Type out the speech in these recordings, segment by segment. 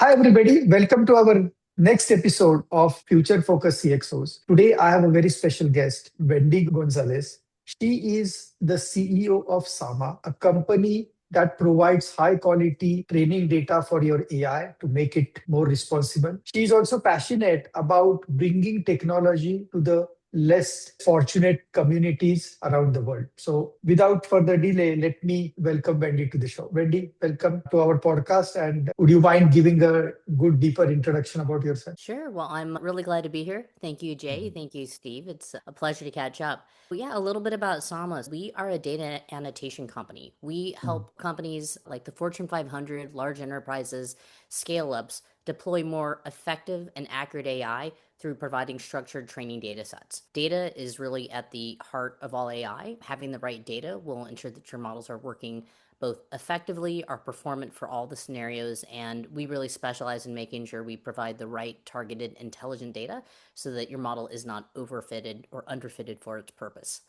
Hi, everybody. Welcome to our next episode of Future Focus CXOs. Today, I have a very special guest, Wendy Gonzalez. She is the CEO of Sama, a company that provides high quality training data for your AI to make it more responsible. She is also passionate about bringing technology to the less fortunate communities around the world. So, without further delay, let me welcome Wendy to the show. Wendy, welcome to our podcast. And would you mind giving a good, deeper introduction about yourself? Sure. Well, I'm really glad to be here. Thank you, Jay. Mhm. Thank you, Steve. It's a pleasure to catch up. Well, yeah, a little bit about Samas. We are a data annotation company. We Mhm. help companies like the Fortune 500, large enterprises, scale ups deploy more effective and accurate AI through providing structured training data sets. Data is really at the heart of all AI. Having the right data will ensure that your models are working both effectively, are performant for all the scenarios, and we really specialize in making sure we provide the right targeted intelligent data so that your model is not overfitted or underfitted for its purpose.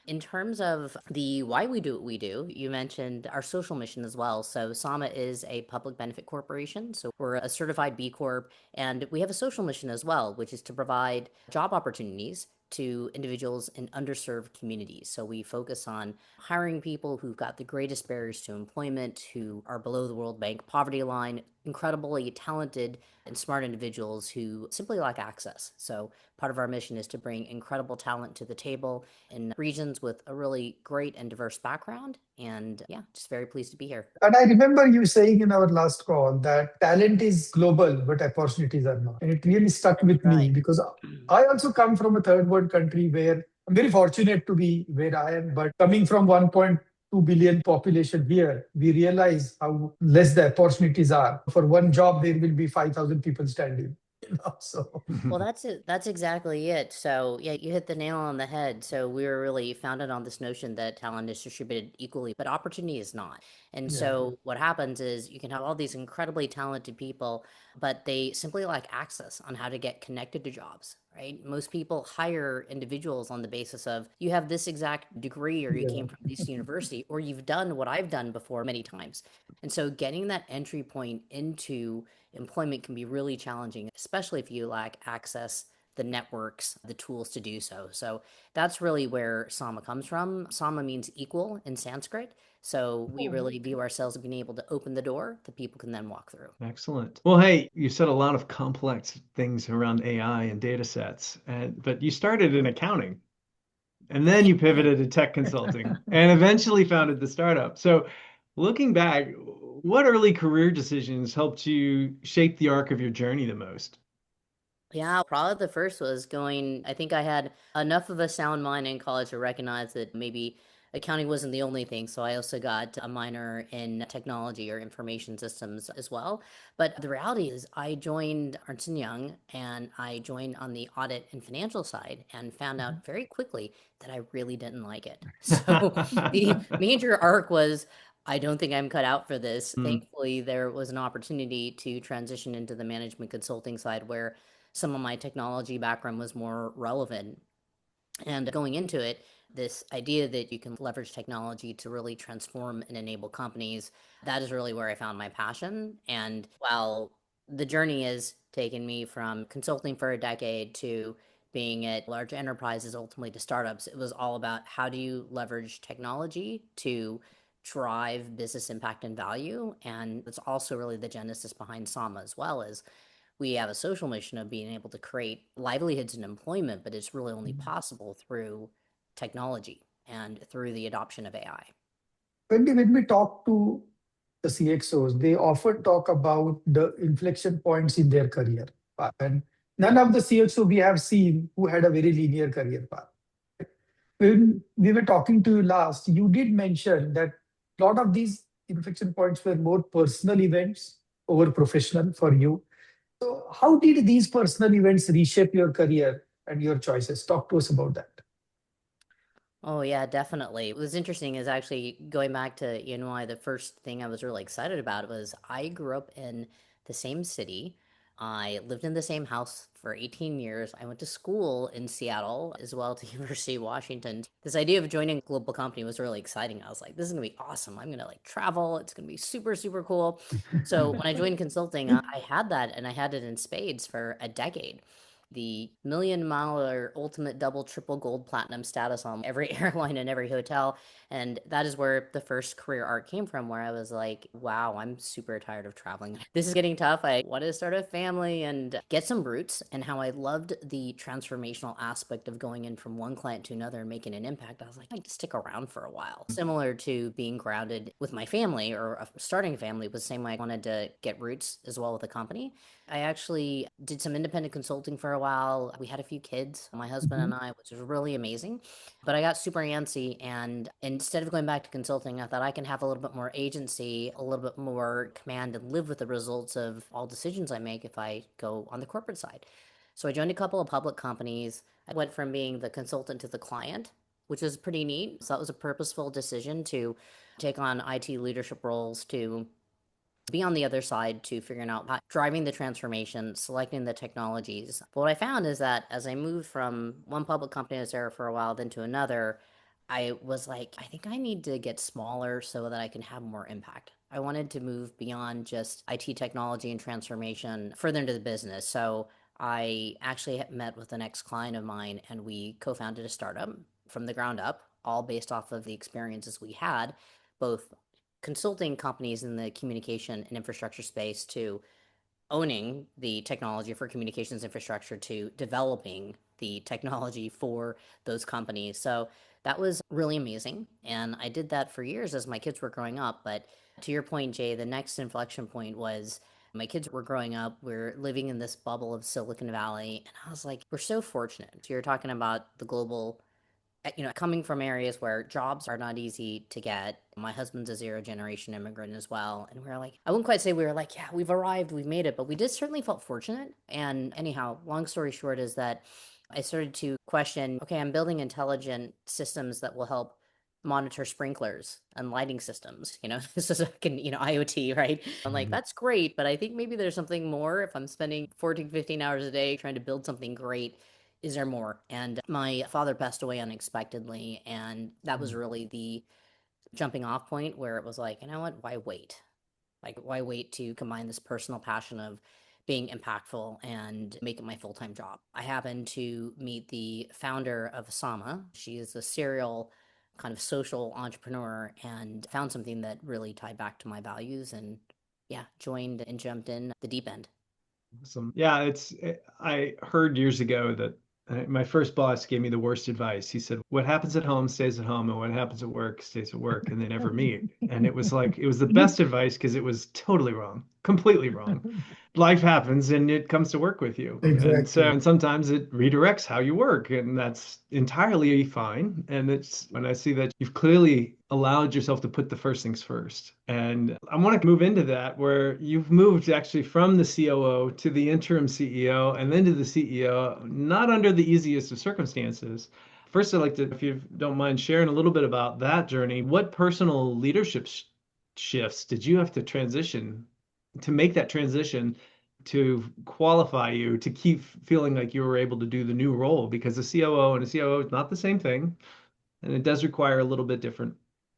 In terms of the why we do what we do, you mentioned our social mission as well. So Sama is a public benefit corporation. So we're a certified B Corp, and we have a social mission as well, which is to provide job opportunities to individuals in underserved communities. So we focus on hiring people who've got the greatest barriers to employment, who are below the World Bank poverty line, incredibly talented and smart individuals who simply lack access. So part of our mission is to bring incredible talent to the table in regions with a really great and diverse background. And yeah, just very pleased to be here. And I remember you saying in our last call that talent is global, but opportunities are not. And it really stuck That's with me right. because I also come from a third world country where I'm very fortunate to be where I am. But coming from 1.2 billion population here, we realize how less the opportunities are. For one job, there will be 5,000 people standing. So, Well, that's it. That's exactly it. So, yeah, you hit the nail on the head. So, we were really founded on this notion that talent is distributed equally, but opportunity is not. And yeah. so, what happens is you can have all these incredibly talented people, but they simply lack access on how to get connected to jobs, right? Most people hire individuals on the basis of you have this exact degree or you Yeah. came from this university or you've done what I've done before many times. And so, getting that entry point into employment can be really challenging, especially if you lack access, the networks, the tools to do so. So that's really where Sama comes from. Sama means equal in Sanskrit. So we Oh. really view ourselves as being able to open the door that people can then walk through. Excellent. Well, hey, you said a lot of complex things around AI and data sets, but you started in accounting and then Yeah. you pivoted to tech consulting and eventually founded the startup. So, looking back, what early career decisions helped you shape the arc of your journey the most? Yeah, probably the first was going. I think I had enough of a sound mind in college to recognize that maybe accounting wasn't the only thing. So I also got a minor in technology or information systems as well. But the reality is, I joined Ernst& Young and I joined on the audit and financial side and found out very quickly that I really didn't like it. So the major arc was I don't think I'm cut out for this. Mm, Thankfully, there was an opportunity to transition into the management consulting side where some of my technology background was more relevant. And going into it, this idea that you can leverage technology to really transform and enable companies, that is really where I found my passion. And while the journey has taken me from consulting for a decade to being at large enterprises, ultimately to startups, it was all about how do you leverage technology to drive business impact and value. And it's also really the genesis behind Sama as well as we have a social mission of being able to create livelihoods and employment, but it's really only possible through technology and through the adoption of AI. When we talk to the CXOs, they often talk about the inflection points in their career path. And none of the CXO we have seen who had a very linear career path. When we were talking to you last, you did mention that a lot of these inflection points were more personal events over professional for you. So, how did these personal events reshape your career and your choices? Talk to us about that. Oh yeah, definitely. What was interesting is actually going back to the first thing I was really excited about was I grew up in the same city I lived in the same house for 18 years. I went to school in Seattle as well to University of Washington. This idea of joining a global company was really exciting. I was like, this is gonna be awesome. I'm gonna like travel. It's gonna be super, super cool. So when I joined consulting, I had that and I had it in spades for a decade. The $1 million ultimate double, triple gold, platinum status on every airline and every hotel. And that is where the first career arc came from, where I was like, wow, I'm super tired of traveling. This is getting tough. I wanted to start a family and get some roots, and how I loved the transformational aspect of going in from one client to another and making an impact. I was like, I'd like to stick around for a while. Similar to being grounded with my family or starting a family was the same way I wanted to get roots as well with the company. I actually did some independent consulting for a while. We had a few kids, my husband Mhm. and I, which was really amazing. But I got super antsy, and instead of going back to consulting, I thought I can have a little bit more agency, a little bit more command, and live with the results of all decisions I make if I go on the corporate side. So I joined a couple of public companies. I went from being the consultant to the client, which was pretty neat. So that was a purposeful decision to take on IT leadership roles, to be on the other side, to figuring out driving the transformation, selecting the technologies. But what I found is that as I moved from one public company I was there for a while, then to another, I was like, I think I need to get smaller so that I can have more impact. I wanted to move beyond just IT technology and transformation further into the business. So I actually met with an ex client of mine and we co founded a startup from the ground up, all based off of the experiences we had, both consulting companies in the communication and infrastructure space to owning the technology for communications infrastructure to developing the technology for those companies. So that was really amazing. And I did that for years as my kids were growing up. But to your point, Jay, the next inflection point was my kids were growing up. We're living in this bubble of Silicon Valley. And I was like, we're so fortunate. So you're talking about the global, coming from areas where jobs are not easy to get. My husband's a zero generation immigrant as well. And we are like, I wouldn't quite say we were like, yeah, we've arrived, we've made it, but we did certainly felt fortunate. And anyhow, long story short is that I started to question, okay, I'm building intelligent systems that will help monitor sprinklers and lighting systems. This is like IoT, right? I'm like, Mhm. that's great, but I think maybe there's something more. If I'm spending 14, 15 hours a day trying to build something great, is there more? And my father passed away unexpectedly, and that was Mm. really the jumping off point where it was like, you know what, why wait? Like, why wait to combine this personal passion of being impactful and make it my full time job? I happened to meet the founder of Sama. She is a serial kind of social entrepreneur and found something that really tied back to my values, and yeah, joined and jumped in the deep end. Awesome. Yeah, I heard years ago that my first boss gave me the worst advice. He said, "What happens at home stays at home, and what happens at work stays at work, and they never meet." And it was like, it was the best advice because it was totally wrong, completely wrong. Life happens and it comes to work with you. Exactly. And sometimes it redirects how you work, and that's entirely fine. And it's when I see that you've clearly allowed yourself to put the first things first. And I want to move into that where you've moved actually from the COO to the interim CEO and then to the CEO, not under the easiest of circumstances. First, I'd like to, if you don't mind sharing a little bit about that journey, what personal leadership shifts did you have to transition to make that transition to qualify you to keep feeling like you were able to do the new role? Because a COO and a COO is not the same thing, and it does require a little bit different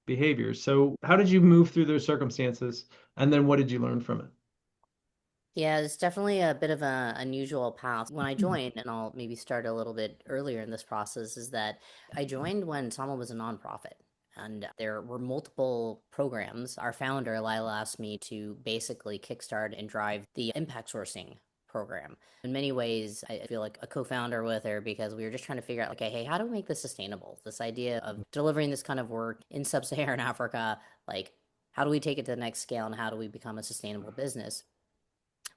behaviors. So, how did you move through those circumstances, and then what did you learn from it? Yeah, it's definitely a bit of an unusual path. When I joined, and I'll maybe start a little bit earlier in this process, is that I joined when Sama was a nonprofit. And there were multiple programs. Our founder, Lila, asked me to basically kickstart and drive the impact sourcing program. In many ways, I feel like a co-founder with her because we were just trying to figure out, okay, hey, how do we make this sustainable? This idea of delivering this kind of work in sub-Saharan Africa, like how do we take it to the next scale and how do we become a sustainable business?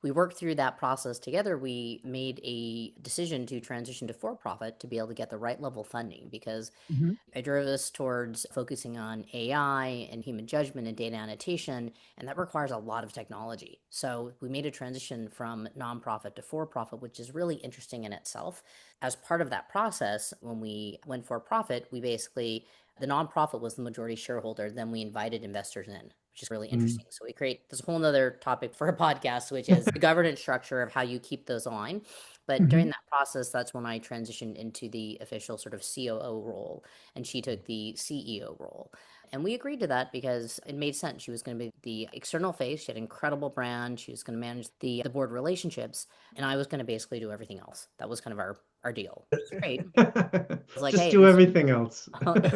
We worked through that process together. We made a decision to transition to for profit to be able to get the right level funding because Mhm. I drove us towards focusing on AI and human judgment and data annotation, and that requires a lot of technology. So we made a transition from nonprofit to for profit, which is really interesting in itself. As part of that process, when we went for profit, we basically, the nonprofit was the majority shareholder, then we invited investors in. which is really Mm. interesting. So we create this whole nother topic for a podcast, which is the governance structure of how you keep those aligned. But during Mhm. that process, that's when I transitioned into the official sort of COO role, and she took the CEO role. And we agreed to that because it made sense. She was going to be the external face. She had an incredible brand. She was going to manage the board relationships, and I was going to basically do everything else. That was kind of our deal, which is great. It's like, Just hey, do everything else.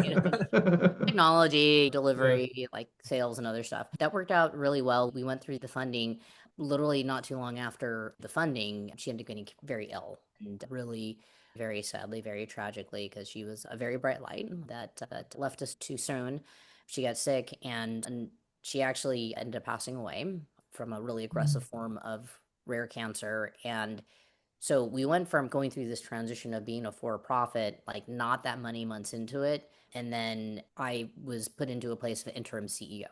you know, technology, delivery, like sales and other stuff. That worked out really well. We went through the funding. Literally not too long after the funding, she ended up getting very ill and really very sadly, very tragically, because she was a very bright light that left us too soon. She got sick and she actually ended up passing away from a really aggressive form of rare cancer. And so we went from going through this transition of being a for profit, like not that many months into it. And then I was put into a place of interim CEO.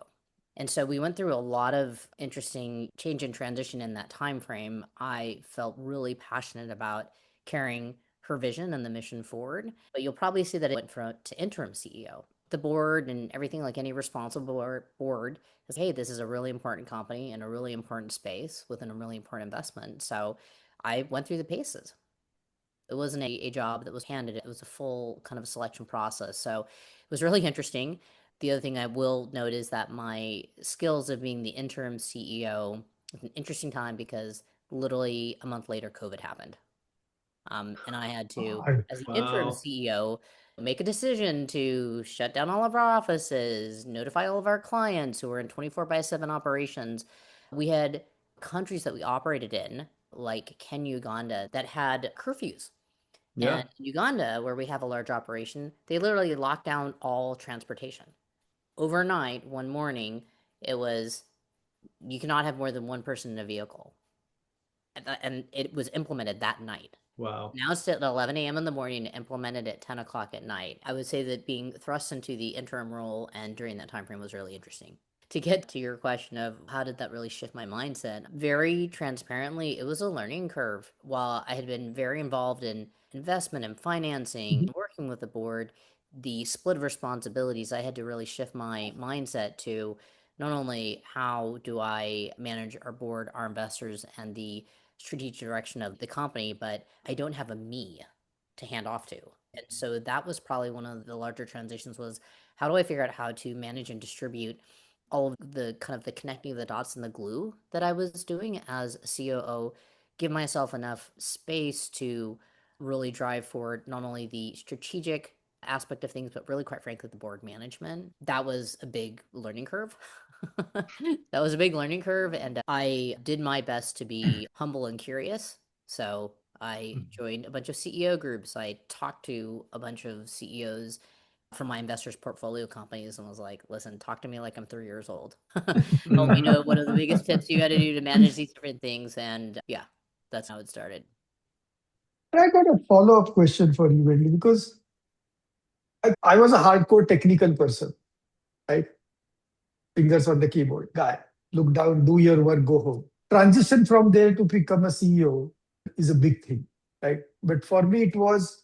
And so we went through a lot of interesting change and transition in that time frame. I felt really passionate about carrying her vision and the mission forward. But you'll probably see that it went from to interim CEO. The board and everything, like any responsible board, is hey, this is a really important company in a really important space within a really important investment. So I went through the paces. It wasn't a job that was handed. It was a full kind of selection process. So it was really interesting. The other thing I will note is that my skills of being the interim CEO was an interesting time because literally a month later, COVID happened. And I had to, I- as the interim Wow. CEO, make a decision to shut down all of our offices, notify all of our clients who were in 24/7 operations. We had countries that we operated in, like Kenya, Uganda, that had curfews. And Yeah. Uganda, where we have a large operation, they literally locked down all transportation. Overnight, one morning, it was you cannot have more than one person in a vehicle. And it was implemented that night. Wow. Now it's at 11 a.m. in the morning, implemented at 10 o'clock at night. I would say that being thrust into the interim role and during that time frame was really interesting. To get to your question of how did that really shift my mindset, very transparently, it was a learning curve. While I had been very involved in investment and financing, Mhm. working with the board, the split of responsibilities, I had to really shift my mindset to not only how do I manage our board, our investors, and the strategic direction of the company, but I don't have a me to hand off to. And so that was probably one of the larger transitions was how do I figure out how to manage and distribute all of the kind of the connecting of the dots and the glue that I was doing as a COO, give myself enough space to really drive forward not only the strategic aspect of things, but really quite frankly, the board management. That was a big learning curve. That was a big learning curve, and I did my best to be humble and curious. So I joined a bunch of CEO groups. I talked to a bunch of CEOs from my investors' portfolio companies and was like, listen, talk to me like I'm 3 years old. Help me know what are the biggest tips you got to do to manage these different things. And yeah, that's how it started. I got a follow-up question for you, Wendy, because I was a hardcore technical person, right? Fingers on the keyboard guy. Look down, do your work, go home. Transition from there to become a CEO is a big thing, right? But for me, it was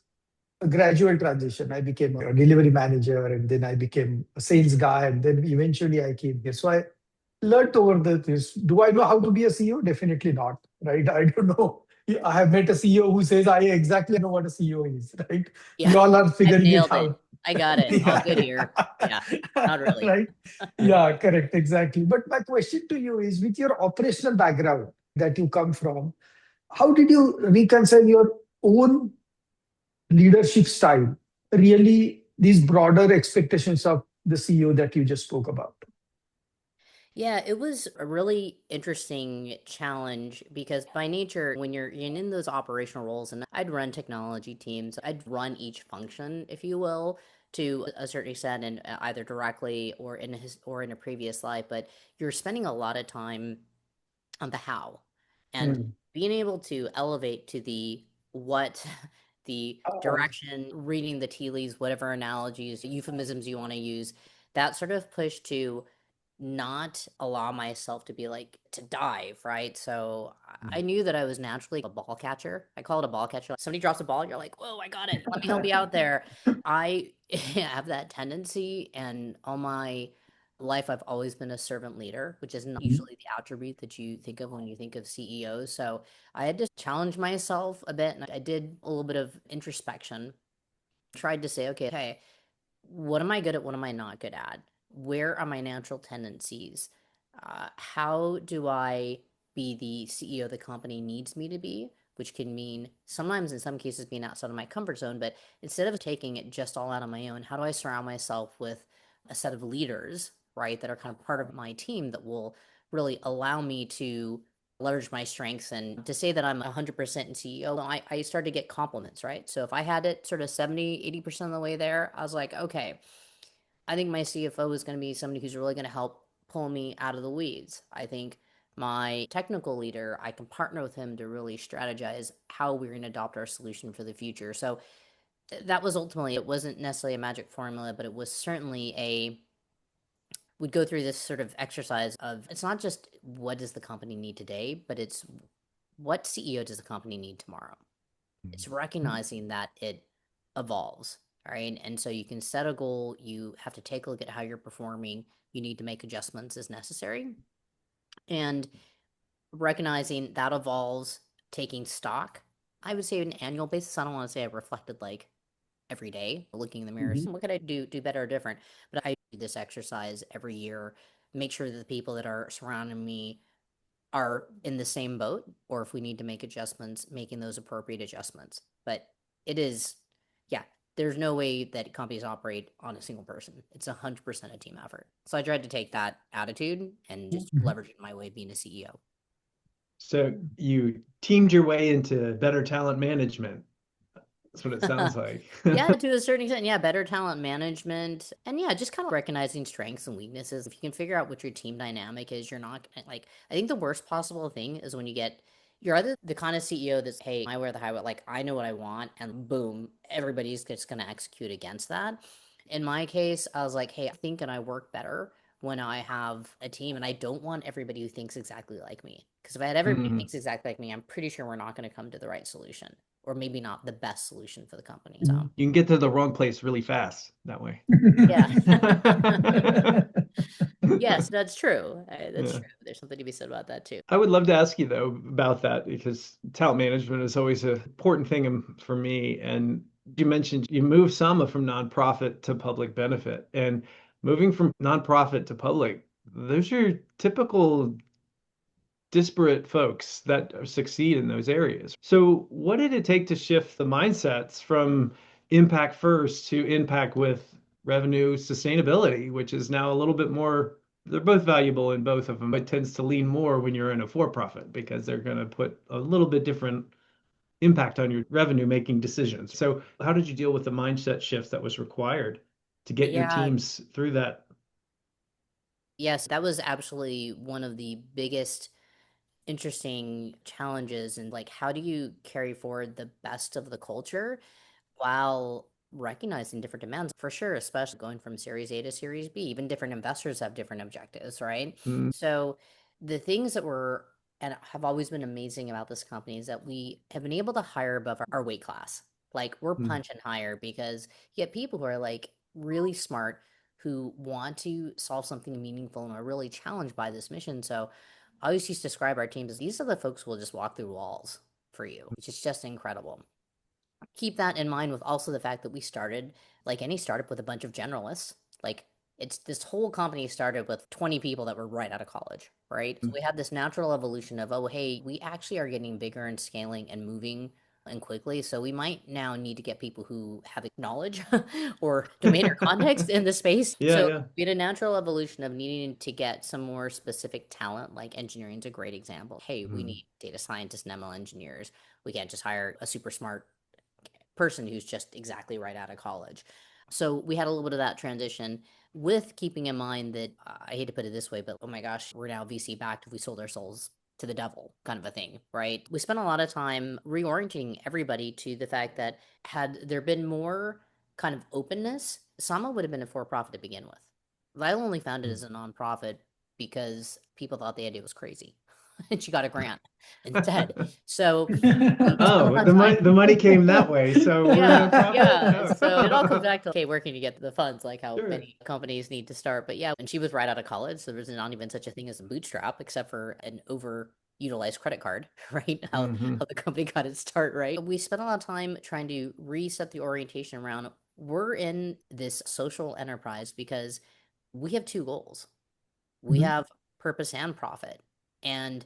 a gradual transition. I became a delivery manager and then I became a sales guy and then eventually I came here. So I learned over the this. Do I know how to be a CEO? Definitely not, right? I don't know. I have met a CEO who says I exactly know what a CEO is, right? We Yeah, all are I figuring it nailed it. out. I got it. All good Yeah. here. Yeah, not really. Right? Yeah, correct. Exactly. But my question to you is with your operational background that you come from, how did you reconcile your own leadership style, really these broader expectations of the CEO that you just spoke about? Yeah, it was a really interesting challenge because by nature, when you're in those operational roles, and I'd run technology teams, I'd run each function, if you will, to a certain extent, and either directly or or in a previous life. But you're spending a lot of time on the how, and Hmm. being able to elevate to the what, the Oh, direction, reading the tea leaves, whatever analogies, euphemisms you want to use, that sort of push to not allow myself to be like to dive, right? So I knew that I was naturally a ball catcher. I call it a ball catcher. Somebody drops a ball, you're like, whoa, I got it. Let me help you out there. I have that tendency, and all my life, I've always been a servant leader, which is not Mhm. usually the attribute that you think of when you think of CEOs. So I had to challenge myself a bit, and I did a little bit of introspection, tried to say, okay, what am I good at? What am I not good at? Where are my natural tendencies? How do I be the CEO the company needs me to be? Which can mean sometimes, in some cases, being outside of my comfort zone. But instead of taking it just all out on my own, how do I surround myself with a set of leaders, right, that are kind of part of my team that will really allow me to leverage my strengths? And to say that I'm 100% in CEO, I started to get compliments, right? So if I had it sort of 70, 80% of the way there, I was like, okay, I think my CFO is going to be somebody who's really going to help pull me out of the weeds. I think my technical leader, I can partner with him to really strategize how we're going to adopt our solution for the future. So that was ultimately, it wasn't necessarily a magic formula, but it was certainly we'd go through this sort of exercise of, it's not just what does the company need today, but it's what CEO does the company need tomorrow? It's recognizing that it evolves, right? And so you can set a goal, you have to take a look at how you're performing, you need to make adjustments as necessary. And recognizing that evolves, taking stock, I would say an annual basis. I don't want to say I reflected like every day, looking in the mirror, Mhm. what could I do better or different? But I do this exercise every year, make sure that the people that are surrounding me are in the same boat, or if we need to make adjustments, making those appropriate adjustments. But it is, yeah, there's no way that companies operate on a single person. It's 100% a team effort. So I tried to take that attitude and just Mhm. leverage it in my way of being a CEO. So you teamed your way into better talent management. That's what it sounds like. Yeah, to a certain extent, yeah, better talent management. And yeah, just kind of recognizing strengths and weaknesses. If you can figure out what your team dynamic is, you're not like, I think the worst possible thing is when you're either the kind of CEO that's, hey, I wear the highway, like I know what I want, and boom, everybody's just going to execute against that. In my case, I was like, hey, I think and I work better when I have a team, and I don't want everybody who thinks exactly like me. Because if I had everybody who Mhm. thinks exactly like me, I'm pretty sure we're not going to come to the right solution, or maybe not the best solution for the company. So, You can get to the wrong place really fast that way. yeah. Yes, that's true. That's Yeah. true. There's something to be said about that too. I would love to ask you though about that because talent management is always an important thing for me. And you mentioned you moved Sama from nonprofit to public benefit, and moving from nonprofit to public, those are typical disparate folks that succeed in those areas. So, what did it take to shift the mindsets from impact first to impact with revenue sustainability, which is now a little bit more, they're both valuable in both of them. It tends to lean more when you're in a for-profit because they're going to put a little bit different impact on your revenue making decisions. So, how did you deal with the mindset shift that was required to get your Yeah, teams through that? yes, that was absolutely one of the biggest interesting challenges. And like, how do you carry forward the best of the culture while recognizing different demands? For sure, especially going from Series A to Series B, even different investors have different objectives, right? Mm, So the things that were and have always been amazing about this company is that we have been able to hire above our weight class. Like we're mm. punching higher because you get people who are like really smart, who want to solve something meaningful and are really challenged by this mission. So I always used to describe our teams as these are the folks who will just walk through walls for you, which is just incredible. Keep that in mind with also the fact that we started, like any startup, with a bunch of generalists. Like it's this whole company started with 20 people that were right out of college, right? So we had this natural evolution of, oh, hey, we actually are getting bigger and scaling and moving and quickly. So we might now need to get people who have knowledge or domain or context in the space. Yeah, So yeah. we had a natural evolution of needing to get some more specific talent, like engineering is a great example. Hey, we Mm. need data scientists and ML engineers. We can't just hire a super smart person who's just exactly right out of college. So we had a little bit of that transition with keeping in mind that I hate to put it this way, but oh my gosh, we're now VC backed if we sold our souls to the devil kind of a thing, right? We spent a lot of time reorienting everybody to the fact that had there been more kind of openness, Sama would have been a for profit to begin with. I only found it Mm. as a nonprofit because people thought the idea was crazy. and she got a grant instead. So we spent a Oh, lot of time. the money came that way, so we're no Yeah, problem. yeah. So it all comes Oh. back to, okay, where can you get the funds? Like how Sure. many companies need to start. But yeah, and she was right out of college, so there's not even such a thing as a bootstrap, except for an overutilized credit card, right? Hmm. How the company got its start, right? We spent a lot of time trying to reset the orientation around we're in this social enterprise because we have two goals. We Mhm. have purpose and profit. And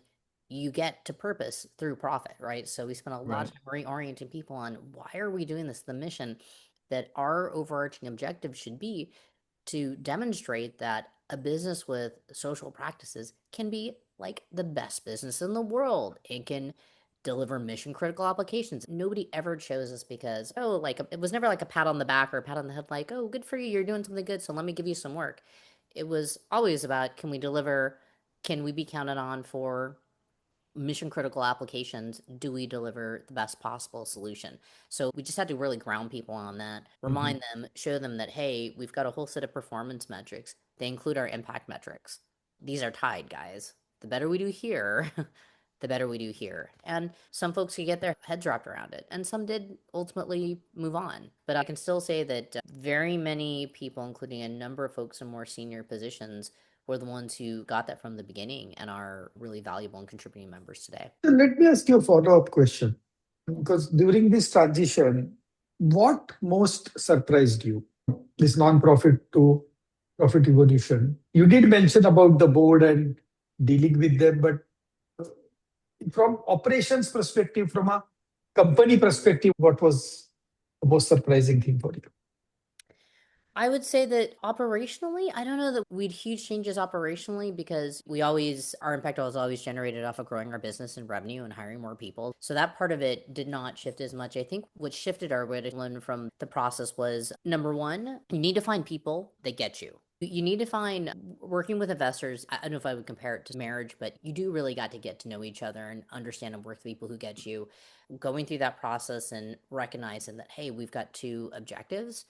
you get to purpose through profit, right? So we spend a lot Right. of time reorienting people on why are we doing this? The mission that our overarching objective should be to demonstrate that a business with social practices can be like the best business in the world. It can deliver mission critical applications. Nobody ever chose us because, oh, like it was never like a pat on the back or a pat on the head, like, oh, good for you, you're doing something good, so let me give you some work. It was always about, can we deliver, can we be counted on for mission critical applications? Do we deliver the best possible solution? So we just had to really ground people on that, Hmm. remind them, show them that, hey, we've got a whole set of performance metrics. They include our impact metrics. These are tied, guys. The better we do here, the better we do here. And some folks could get their heads wrapped around it, and some did ultimately move on. But I can still say that very many people, including a number of folks in more senior positions, were the ones who got that from the beginning and are really valuable and contributing members today. So let me ask you a follow-up question. Because during this transition, what most surprised you? This non-profit to profit evolution. You did mention about the board and dealing with them, but from operations perspective, from a company perspective, what was the most surprising thing for you? I would say that operationally, I don't know that we'd huge changes operationally because our impact was always generated off of growing our business and revenue and hiring more people. So that part of it did not shift as much. I think what shifted our way to learn from the process was number one, you need to find people that get you. You need to find working with investors. I don't know if I would compare it to marriage, but you do really got to get to know each other and understand and work with people who get you. Going through that process and recognizing that, hey, we've got two objectives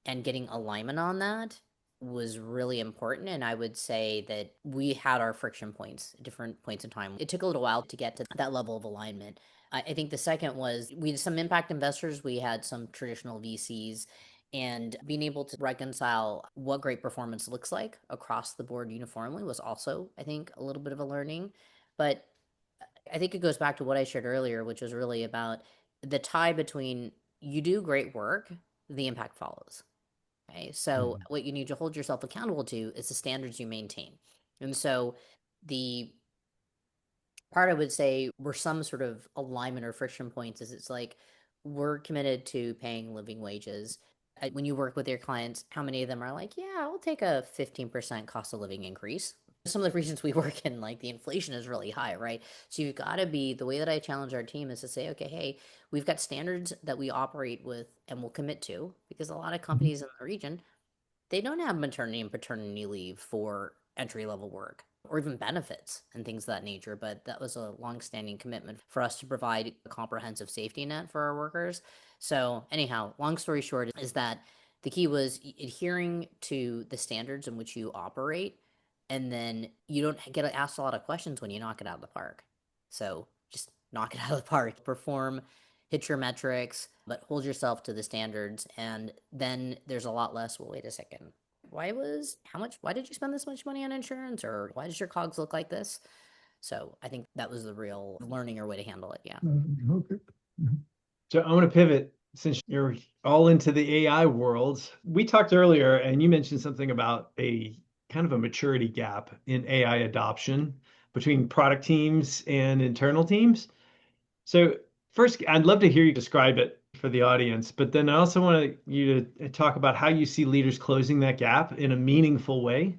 and getting alignment on that was really important. And I would say that we had our friction points, different points in time. It took a little while to get to that level of alignment. I think the second was we had some impact investors, we had some traditional VCs, and being able to reconcile what great performance looks like across the board uniformly was also, I think, a little bit of a learning. But I think it goes back to what I shared earlier, which was really about the tie between you do great work, the impact follows. Okay. So Hmm. what you need to hold yourself accountable to is the standards you maintain. And so the part I would say were some sort of alignment or friction points is it's like we're committed to paying living wages. When you work with your clients, how many of them are like, yeah, I'll take a 15% cost of living increase? Some of the regions we work in, like the inflation is really high, right? So you've got to be, the way that I challenge our team is to say, okay, hey, we've got standards that we operate with and will commit to, because a lot of Mhm. companies in the region, they don't have maternity and paternity leave for entry level work or even benefits and things of that nature. But that was a long-standing commitment for us to provide a comprehensive safety net for our workers. So anyhow, long story short is that the key was adhering to the standards in which you operate, and then you don't get asked a lot of questions when you knock it out of the park. So just knock it out of the park, perform, hit your metrics, but hold yourself to the standards. And then there's a lot less, well, wait a second. Why did you spend this much money on insurance? Or why does your COGS look like this? So I think that was the real learning or way to handle it. Yeah. Okay. Mhm. So I want to pivot since you're all into the AI world. We talked earlier, and you mentioned something about a kind of a maturity gap in AI adoption between product teams and internal teams. So first, I'd love to hear you describe it for the audience, but then I also want you to talk about how you see leaders closing that gap in a meaningful way,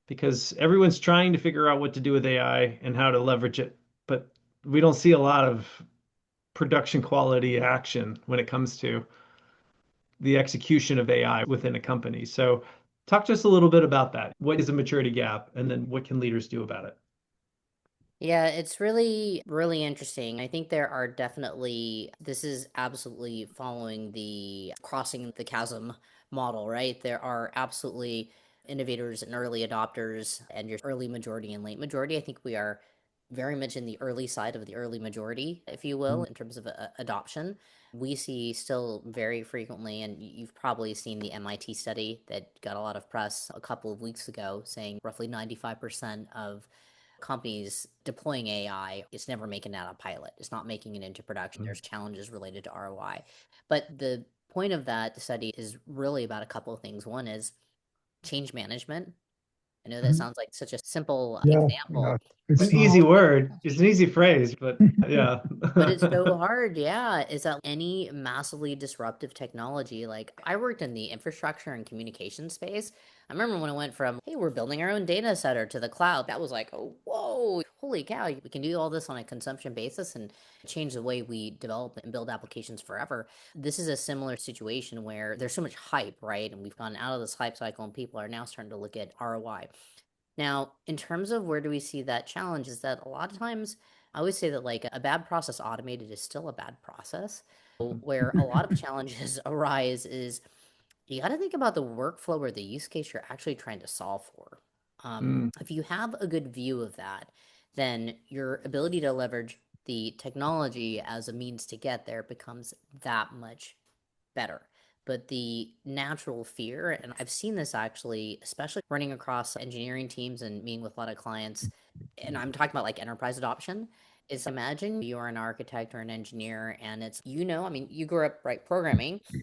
because everyone's trying to figure out what to do with AI and how to leverage it, but we don't see a lot of production quality action when it comes to the execution of AI within a company. So talk to us a little bit about that. What is a maturity gap, and then what can leaders do about it? Yeah, it's really, really interesting. I think there are definitely, this is absolutely following the crossing the chasm model, right? There are absolutely innovators and early adopters and your early majority and late majority. I think we are very much in the early side of the early majority, if you will, in terms of adoption. We see still very frequently, and you've probably seen the MIT study that got a lot of press a couple of weeks ago, saying roughly 95% of companies deploying AI, it's never making it out of pilot. It's not making it into production. There's challenges related to ROI. But the point of that study is really about a couple of things. One is change management. I know that Mhm. sounds like such a simple Yeah, yeah. example, It's but an It's easy not. word. It's an easy phrase, but yeah. but it's so hard, yeah. Is that any massively disruptive technology? Like, I worked in the infrastructure and communication space. I remember when it went from, hey, we're building our own data center to the cloud, that was like, oh, whoa, holy cow, we can do all this on a consumption basis and change the way we develop and build applications forever. This is a similar situation where there's so much hype, right? And we've gone out of this hype cycle and people are now starting to look at ROI. Now, in terms of where do we see that challenge, is that a lot of times I always say that like a bad process automated is still a bad process. So where a lot of challenges arise is you got to think about the workflow or the use case you're actually trying to solve for. Mm, If you have a good view of that, then your ability to leverage the technology as a means to get there becomes that much better. But the natural fear, and I've seen this actually, especially running across engineering teams and meeting with a lot of clients, and I'm talking about like enterprise adoption, is imagine you're an architect or an engineer and it's, I mean, you grew up, right, programming, Oh,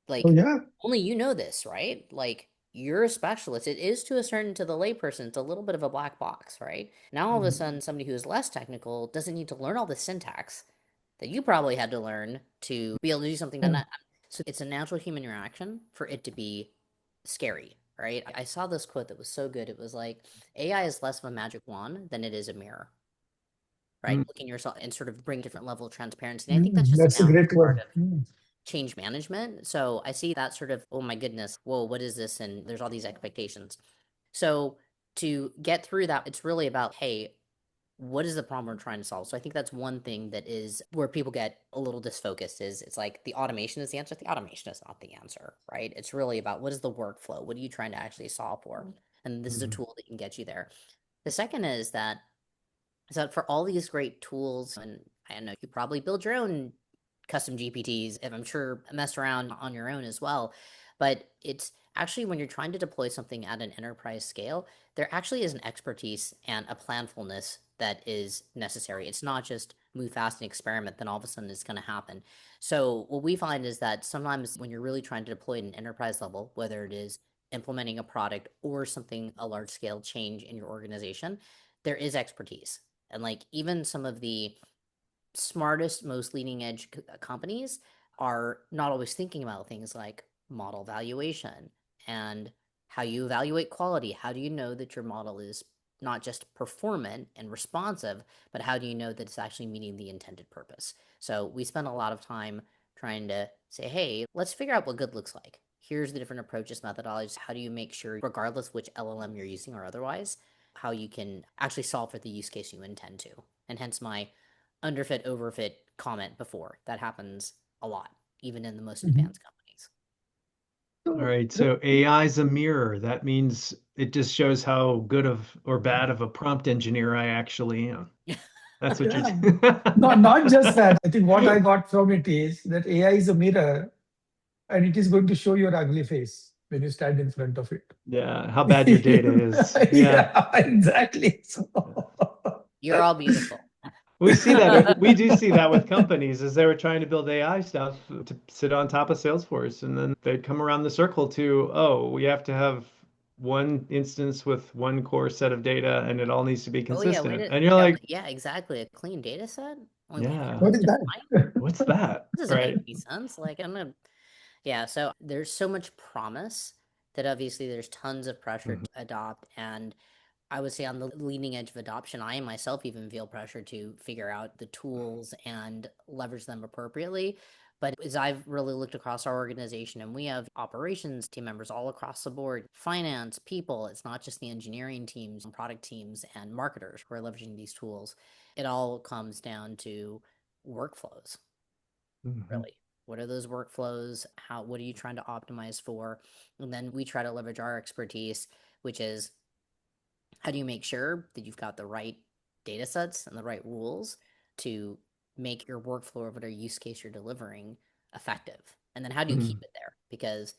like yeah. only you know this, right? Like you're a specialist. It is to a certain, to the layperson, it's a little bit of a black box, right? Now all of a Mhm. sudden, somebody who is less technical doesn't need to learn all the syntax that you probably had to learn to be able to do something Yeah. that. So it's a natural human reaction for it to be scary, right? I saw this quote that was so good. It was like, AI is less of a magic wand than it is a mirror, right? mm, Looking yourself and sort of bring different level of transparency. And I think that's just a That's a natural great part one. of change management. So I see that sort of, oh my goodness, whoa, what is this? And there's all these expectations. So to get through that, it's really about, hey, what is the problem we're trying to solve? So I think that's one thing that is where people get a little disfocused is it's like the automation is the answer. The automation is not the answer, right? It's really about what is the workflow? What are you trying to actually solve for? And this is a mm, tool that can get you there. The second is that for all these great tools, and I know you probably build your own custom GPTs, and I'm sure mess around on your own as well. But it's actually when you're trying to deploy something at an enterprise scale, there actually is an expertise and a planfulness that is necessary. It's not just move fast and experiment, then all of a sudden it's going to happen. So what we find is that sometimes when you're really trying to deploy at an enterprise level, whether it is implementing a product or something, a large scale change in your organization, there is expertise. And like even some of the smartest, most leading edge companies are not always thinking about things like model valuation and how you evaluate quality. How do you know that your model is not just performant and responsive, but how do you know that it's actually meeting the intended purpose? So we spend a lot of time trying to say, hey, let's figure out what good looks like. Here's the different approaches, methodologies. How do you make sure, regardless which LLM you're using or otherwise, how you can actually solve for the use case you intend to? And hence my underfit, overfit comment before. That happens a lot, even in the most Mhm. advanced companies. all So, right. So AI is a mirror. That means it just shows how good of or bad of a prompt engineer I actually am. That's what you're. yeah, not just that. I think what I got from it is that AI is a mirror and it is going to show your ugly face when you stand in front of it. Yeah, how bad your data is. Yeah. Yeah, exactly. So, You're all beautiful. We see that. We do see that with companies as they were trying to build AI stuff to sit on top of Salesforce, and then they'd come around the circle to, oh, we have to have one instance with one core set of data, and it all needs to be Oh yeah, wait consistent. a And you're yeah, like, yeah, exactly. A clean data set? Only we have to have yeah, what this is that? defined? what's that? This doesn't make Right. any sense. Like I'm gonna Yeah, so there's so much promise that obviously there's tons of pressure Mhm. to adopt. And I would say on the leading edge of adoption, I myself even feel pressure to figure out the tools and leverage them appropriately. But as I've really looked across our organization, and we have operations team members all across the board, finance, people, it's not just the engineering teams, and product teams, and marketers who are leveraging these tools. It all comes down to workflows, Mhm. really. What are those workflows? What are you trying to optimize for? And then we try to leverage our expertise, which is how do you make sure that you've got the right data sets and the right rules to make your workflow or whatever use case you're delivering effective. And then how do you keep Mhm. it there? Because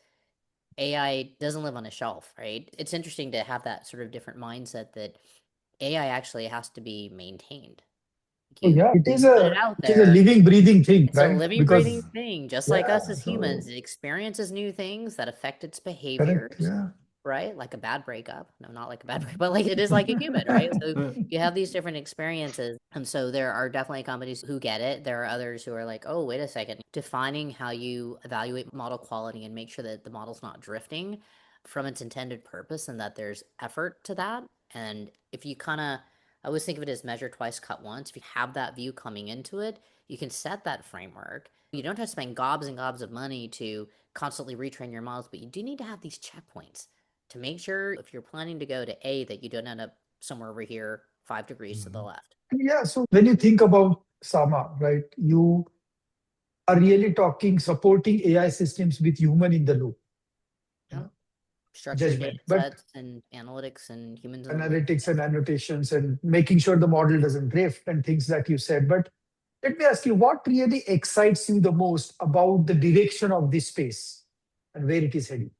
AI doesn't live on a shelf, right? It's interesting to have that sort of different mindset that AI actually has to be maintained. Oh, You yeah, it is put it a out it is a there, living, breathing thing, it's a right? living, breathing Because thing, just like us yeah, as humans. so It experiences new things that affect its correct, behaviors, yeah. right? Like a bad breakup. No, not like a bad breakup, but like it is like a human, right? So you have these different experiences. And so there are definitely companies who get it. There are others who are like, oh, wait a second. Defining how you evaluate model quality and make sure that the model's not drifting from its intended purpose and that there's effort to that. And if you kind of, I always think of it as measure twice, cut once. If you have that view coming into it, you can set that framework. You don't have to spend gobs and gobs of money to constantly retrain your models, but you do need to have these checkpoints to make sure if you're planning to go to A that you don't end up somewhere over here 5 degrees to the Mhm. left. Yeah, so when you think about Sama, right, you are really talking supporting AI systems with human in the loop, you Yeah. know, Structured data judgment, but sets and analytics and humans in the loop. analytics and annotations and making sure the model doesn't drift and things that you said. But let me ask you, what really excites you the most about the direction of this space and where it is heading?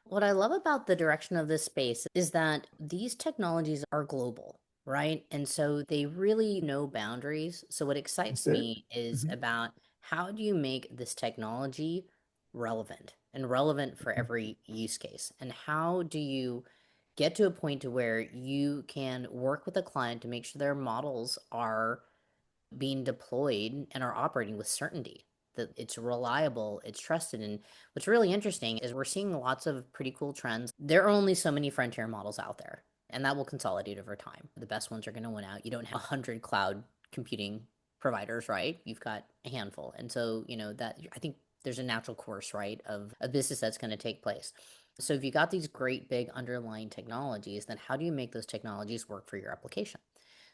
What I love about the direction of this space is that these technologies are global, right? And so they really know boundaries. So what excites Okay. me is Mhm. about how do you make this technology relevant and relevant for every use case? And how do you get to a point to where you can work with a client to make sure their models are being deployed and are operating with certainty, that it's reliable, it's trusted. And what's really interesting is we're seeing lots of pretty cool trends. There are only so many frontier models out there, and that will consolidate over time. The best ones are going to win out. You don't have 100 cloud computing providers, right? You've got a handful. And so, that I think there's a natural course, right, of a business that's going to take place. So if you got these great big underlying technologies, then how do you make those technologies work for your application?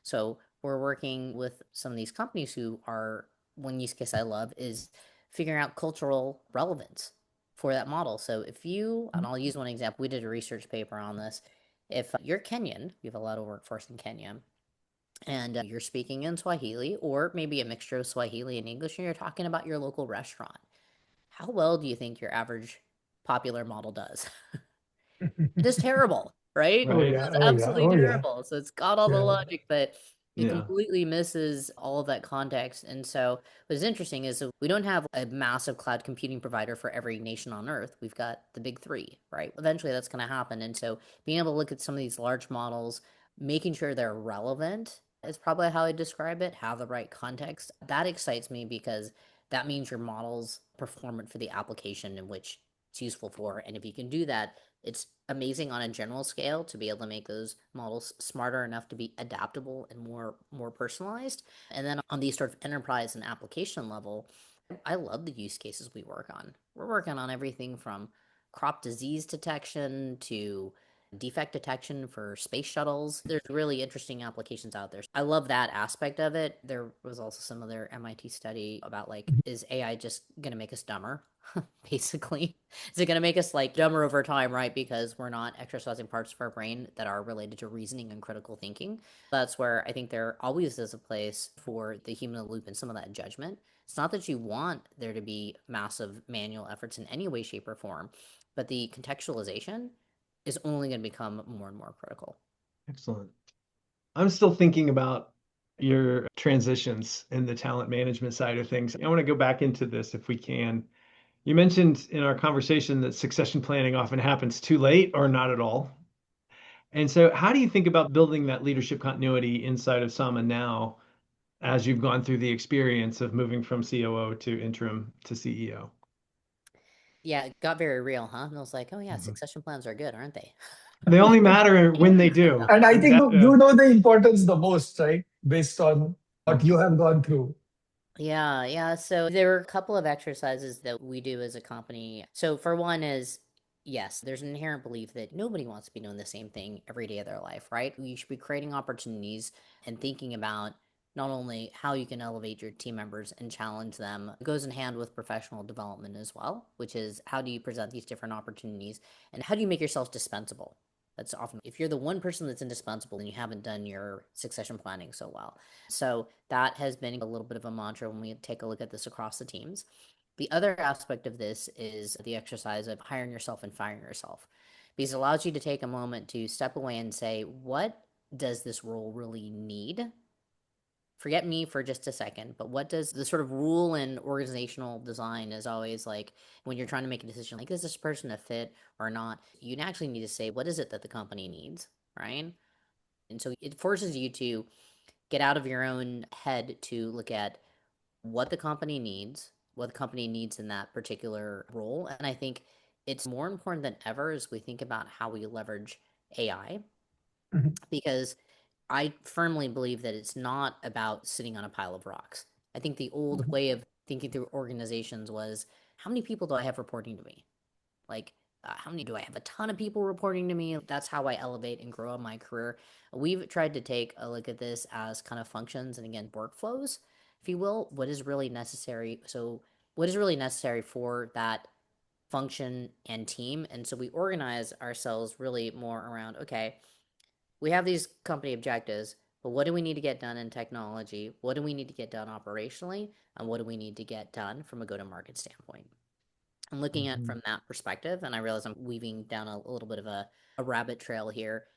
So we're working with some of these companies who are, one use case I love is figuring out cultural relevance for that model. So if you, and I'll use one example, we did a research paper on this. If you're Kenyan, you have a lot of workforce in Kenya, and you're speaking in Swahili or maybe a mixture of Swahili and English, and you're talking about your local restaurant, how well do you think your average popular model does? It is terrible, right? Oh Right. yeah, It's oh yeah, absolutely oh yeah, terrible. So it's got all the yeah. logic, but it Yeah. completely misses all of that context. And so what's interesting is that we don't have a massive cloud computing provider for every nation on earth. We've got the big three, right? Eventually that's going to happen. And so being able to look at some of these large models, making sure they're relevant is probably how I describe it, have the right context. That excites me because that means your model's performant for the application in which it's useful for. And if you can do that, it's amazing on a general scale to be able to make those models smarter enough to be adaptable and more personalized. And then on these sort of enterprise and application level, I love the use cases we work on. We're working on everything from crop disease detection to defect detection for space shuttles. There's really interesting applications out there. I love that aspect of it. There was also some other MIT study about like, is AI just going to make us dumber? Basically, is it going to make us like dumber over time, right? Because we're not exercising parts of our brain that are related to reasoning and critical thinking. That's where I think there always is a place for the human in the loop and some of that judgment. It's not that you want there to be massive manual efforts in any way, shape, or form, but the contextualization is only going to become more and more critical. Excellent. I'm still thinking about your transitions in the talent management side of things. I want to go back into this if we can. You mentioned in our conversation that succession planning often happens too late or not at all. And so, how do you think about building that leadership continuity inside of Sama now as you've gone through the experience of moving from COO to interim to CEO? Yeah, it got very real, huh? And I was like, oh yeah, Mhm. succession plans are good, aren't they? They only matter when they do. And I And think that, you know the importance the most, right? Based on what you have gone through. Yeah, yeah. So there were a couple of exercises that we do as a company. So for one is yes, there's an inherent belief that nobody wants to be doing the same thing every day of their life, right? You should be creating opportunities and thinking about not only how you can elevate your team members and challenge them. It goes in hand with professional development as well, which is how do you present these different opportunities and how do you make yourself dispensable? That's often if you're the one person that's indispensable and you haven't done your succession planning so well. So that has been a little bit of a mantra when we take a look at this across the teams. The other aspect of this is the exercise of hiring yourself and firing yourself, because it allows you to take a moment to step away and say, what does this role really need? Forget me for just a second, but what does the sort of rule and organizational design is always like when you're trying to make a decision, like, is this person a fit or not? You actually need to say, what is it that the company needs, right? And so it forces you to get out of your own head to look at what the company needs, what the company needs in that particular role. And I think it's more important than ever as we think about how we leverage AI, Mhm, because I firmly believe that it's not about sitting on a pile of rocks. I think the old mhm, way of thinking through organizations was, how many people do I have reporting to me? Like, how many do I have? A ton of people reporting to me. That's how I elevate and grow in my career. We've tried to take a look at this as kind of functions and again, workflows, if you will. What is really necessary? So, what is really necessary for that function and team? And so we organize ourselves really more around, okay, we have these company objectives, but what do we need to get done in technology? What do we need to get done operationally? And what do we need to get done from a go to market standpoint? And looking at it mhm, from that perspective, and I realize I'm weaving down a little bit of a rabbit trail here.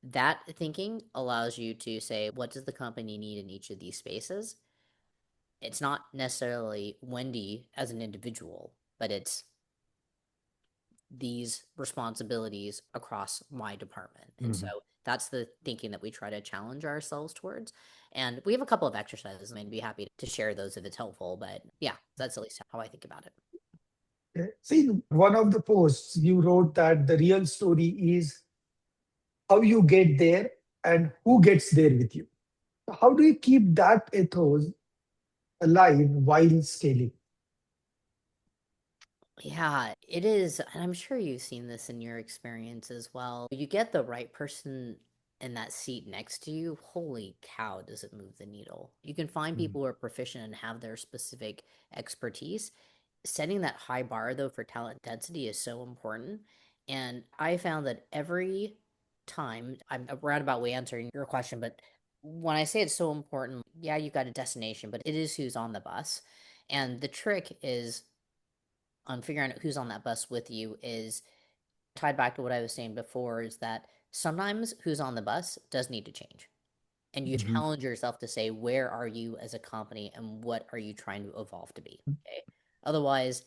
That thinking allows you to say, what does the company need in each of these spaces? It's not necessarily Wendy as an individual, but it's these responsibilities across my department. And so Mhm. that's the thinking that we try to challenge ourselves towards. And we have a couple of exercises, and I'd be happy to share those if it's helpful. But yeah, that's at least how I think about it. yeah. See, one of the posts you wrote that the real story is how you get there and who gets there with you. How do you keep that ethos alive while scaling? Yeah, it is. And I'm sure you've seen this in your experience as well. You get the right person in that seat next to you. Holy cow, does it move the needle? You can find Mm, people who are proficient and have their specific expertise. Setting that high bar, though, for talent density is so important. And I found that every time I'm a roundabout way answering your question, but when I say it's so important, yeah, you got a destination, but it is who's on the bus. And the trick is on figuring out who's on that bus with you is tied back to what I was saying before, is that sometimes who's on the bus does need to change. And you mhm, challenge yourself to say, where are you as a company and what are you trying to evolve to be? Okay. Otherwise,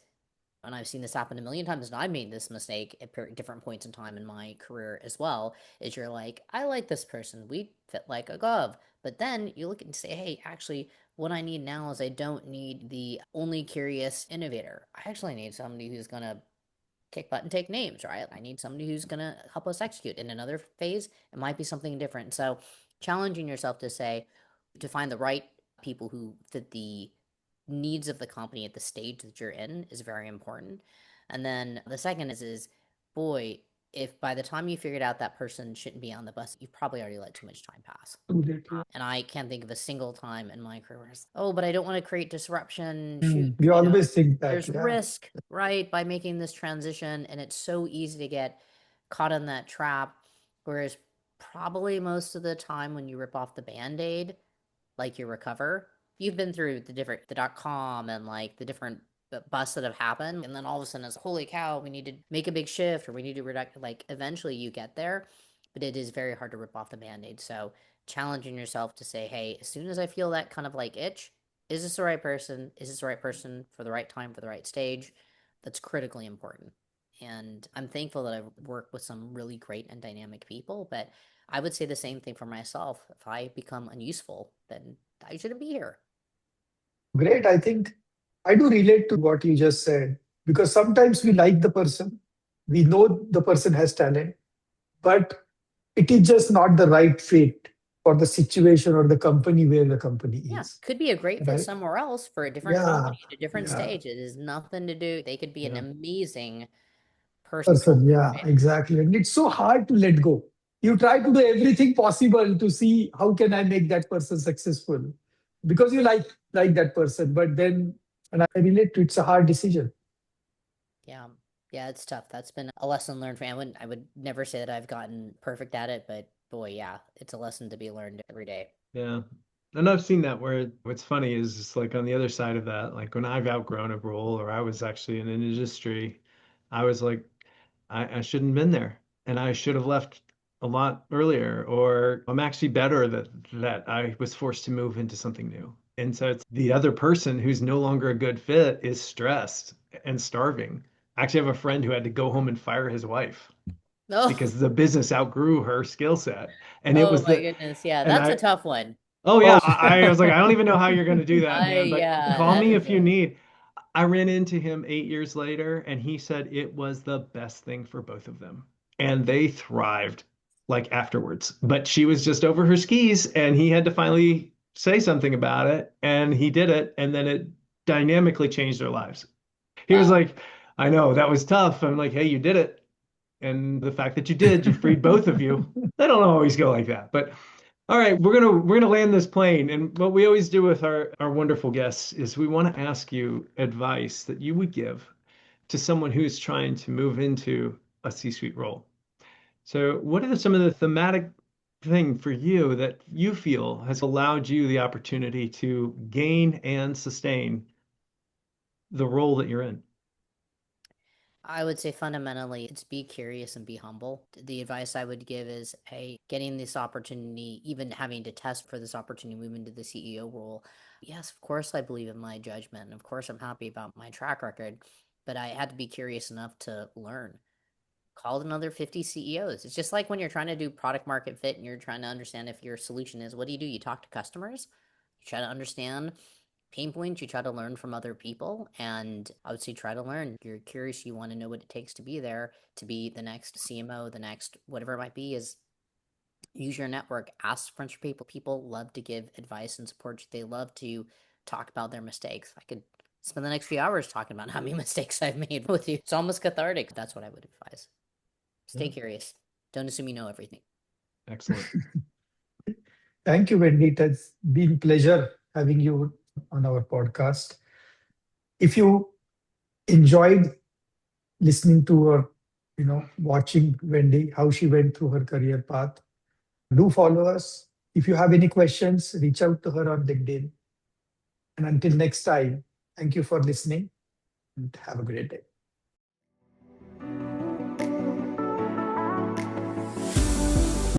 and I've seen this happen a million times, and I made this mistake at different points in time in my career as well, is you're like, I like this person. We fit like a glove. But then you look and say, hey, actually, what I need now is I don't need the only curious innovator. I actually need somebody who's going to kick butt and take names, right? I need somebody who's going to help us execute. In another phase, it might be something different. So challenging yourself to say, to find the right people who fit the needs of the company at the stage that you're in is very important. And then the second is boy, if by the time you figured out that person shouldn't be on the bus, you've probably already let too much time pass. do that, yeah. And I can't think of a single time in my career where it's, oh, but I don't want to create disruption. Shoot, We you know, always think that, there's yeah. risk, right, by making this transition. And it's so easy to get caught in that trap. Whereas probably most of the time when you rip off the band-aid, like you recover, you've been through the .com and like the different busts that have happened. And then all of a sudden it's, holy cow, we need to make a big shift or we need to reduce, like eventually you get there, but it is very hard to rip off the band-aid. So challenging yourself to say, hey, as soon as I feel that kind of like itch, is this the right person? Is this the right person for the right time, for the right stage? That's critically important. And I'm thankful that I've worked with some really great and dynamic people, but I would say the same thing for myself. If I become unuseful, then I shouldn't be here. Great. I think I do relate to what you just said because sometimes we like the person, we know the person has talent, but it is just not the right fit for the situation or the company where the company Yeah, is. could be a great fit Right? somewhere else for a different Yeah. company at a different Yeah. stage. It has nothing to do. They could be an Yeah. amazing person, Person. Yeah, right? exactly. And it's so hard to let go. You try to do everything possible to see how can I make that person successful because you like that person. But then, and I relate to it's a hard decision. Yeah. Yeah, it's tough. That's been a lesson learned for me. I would never say that I've gotten perfect at it, but boy, yeah, it's a lesson to be learned every day. Yeah. And I've seen that where what's funny is it's like on the other side of that, like when I've outgrown a role or I was actually in an industry, I was like, I shouldn't have been there and I should have left a lot earlier, or I'm actually better that I was forced to move into something new. And so it's the other person who's no longer a good fit is stressed and starving. I actually have a friend who had to go home and fire his wife Oh, because the business outgrew her skill set. And it oh was my the, goodness. Yeah, and that's a I, tough one. oh Oh, yeah, I was like, I don't even know how you're going to do that, man, but Yeah, call that me is if you a need. I ran into him 8 years later, and he said it was the best thing for both of them. And they thrived like afterwards. But she was just over her skis, and he had to finally say something about it, and he did it, and then it dynamically changed their lives. He was wow. like, I know that was tough. I'm like, hey, you did it. And the fact that you did, you freed both of you. They don't always go like that, but all right, we're gonna land this plane, and what we always do with our wonderful guests is we want to ask you advice that you would give to someone who's trying to move into a C-suite role. So, what are some of the thematic thing for you that you feel has allowed you the opportunity to gain and sustain the role that you're in? I would say fundamentally it's be curious and be humble. The advice I would give is, hey, getting this opportunity, even having to test for this opportunity, move into the CEO role. Yes, of course I believe in my judgment. And of course I'm happy about my track record, but I had to be curious enough to learn. Called another 50 CEOs. It's just like when you're trying to do product market fit and you're trying to understand if your solution is, what do? You talk to customers, you try to understand pain points, you try to learn from other people. And I would say try to learn. You're curious, you want to know what it takes to be there, to be the next CMO, the next whatever it might be, is use your network, ask friends for people. People love to give advice and support. They love to talk about their mistakes. I could spend the next few hours talking about how many mistakes I've made with you. It's almost cathartic. That's what I would advise. Stay Yeah, curious. Don't assume you know everything. excellent. thank you, Wendy. It has been pleasure having you on our podcast. If you enjoyed listening to her, watching Wendy, how she went through her career path, do follow us. If you have any questions, reach out to her on LinkedIn. And until next time, thank you for listening and have a great day.